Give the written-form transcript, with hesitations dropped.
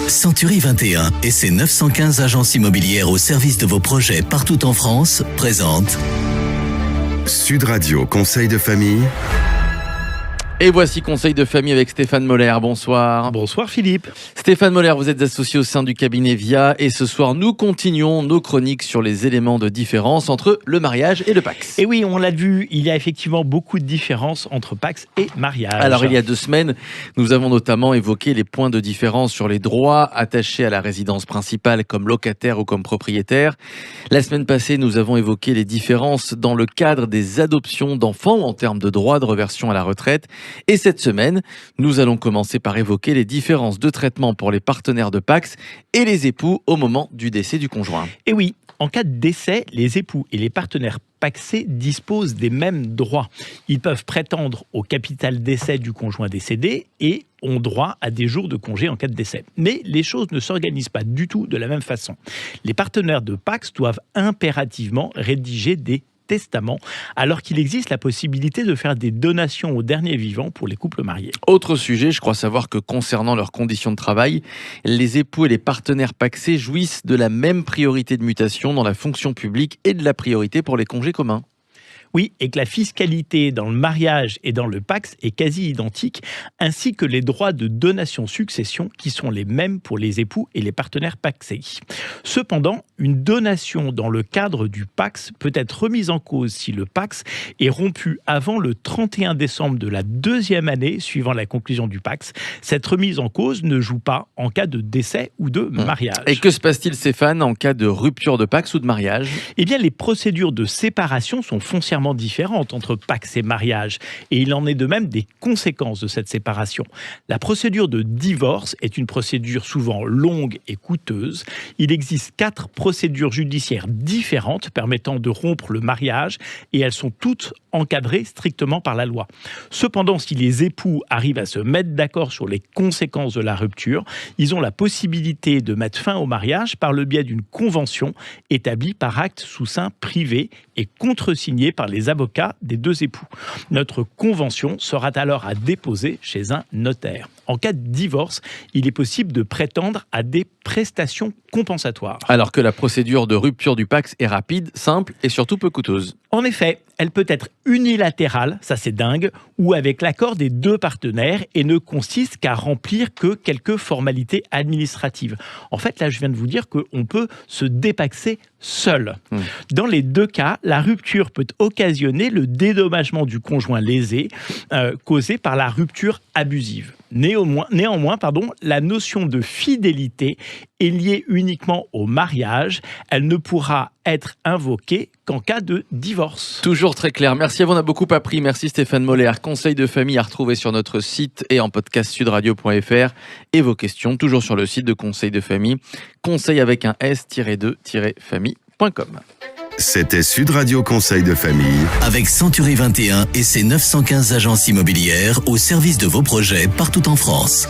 Century 21 et ses 915 agences immobilières au service de vos projets partout en France présentent Sud Radio Conseil de famille. Et voici Conseil de famille avec Stéphane Moller. Bonsoir. Bonsoir Philippe. Stéphane Moller, vous êtes associé au sein du cabinet VIA et ce soir nous continuons nos chroniques sur les éléments de différence entre le mariage et le PACS. Et oui, on l'a vu, il y a effectivement beaucoup de différences entre PACS et mariage. Alors il y a 2 semaines, nous avons notamment évoqué les points de différence sur les droits attachés à la résidence principale comme locataire ou comme propriétaire. La semaine passée, nous avons évoqué les différences dans le cadre des adoptions d'enfants en termes de droits de reversion à la retraite. Et cette semaine, nous allons commencer par évoquer les différences de traitement pour les partenaires de PACS et les époux au moment du décès du conjoint. Et oui, en cas de décès, les époux et les partenaires pacsés disposent des mêmes droits. Ils peuvent prétendre au capital décès du conjoint décédé et ont droit à des jours de congé en cas de décès. Mais les choses ne s'organisent pas du tout de la même façon. Les partenaires de PACS doivent impérativement rédiger des testaments, alors qu'il existe la possibilité de faire des donations aux derniers vivants pour les couples mariés. Autre sujet, je crois savoir que concernant leurs conditions de travail, les époux et les partenaires pacsés jouissent de la même priorité de mutation dans la fonction publique et de la priorité pour les congés communs. Oui, et que la fiscalité dans le mariage et dans le PACS est quasi identique, ainsi que les droits de donation-succession qui sont les mêmes pour les époux et les partenaires pacsés. Cependant, une donation dans le cadre du PACS peut être remise en cause si le PACS est rompu avant le 31 décembre de la 2e année suivant la conclusion du PACS. Cette remise en cause ne joue pas en cas de décès ou de mariage. Et que se passe-t-il, Stéphane, en cas de rupture de PACS ou de mariage ? Eh bien, les procédures de séparation sont foncièrement différentes entre PACS et mariage, et il en est de même des conséquences de cette séparation. La procédure de divorce est une procédure souvent longue et coûteuse. Il existe 4 procédures judiciaires différentes permettant de rompre le mariage, et elles sont toutes encadrées strictement par la loi. Cependant, si les époux arrivent à se mettre d'accord sur les conséquences de la rupture, ils ont la possibilité de mettre fin au mariage par le biais d'une convention établie par acte sous seing privé et contresignée par les avocats des 2 époux. Notre convention sera alors à déposer chez un notaire. En cas de divorce, il est possible de prétendre à des prestations compensatoires. Alors que la procédure de rupture du PACS est rapide, simple et surtout peu coûteuse. En effet, elle peut être unilatérale, ça c'est dingue, ou avec l'accord des 2 partenaires et ne consiste qu'à remplir que quelques formalités administratives. En fait, là, je viens de vous dire qu'on peut se dépaxer seul. Dans les 2 cas, la rupture peut occasionner le dédommagement du conjoint lésé causé par la rupture abusive. Néanmoins, la notion de fidélité est liée uniquement au mariage. Elle ne pourra être invoquée qu'en cas de divorce. Toujours très clair. Merci à vous, on a beaucoup appris. Merci Stéphane Moller. Conseil de famille à retrouver sur notre site et en podcast sudradio.fr. Et vos questions, toujours sur le site de Conseil de famille. Conseil avec un s-2-famille.com. C'était Sud Radio Conseil de famille. avec Century 21 et ses 915 agences immobilières au service de vos projets partout en France.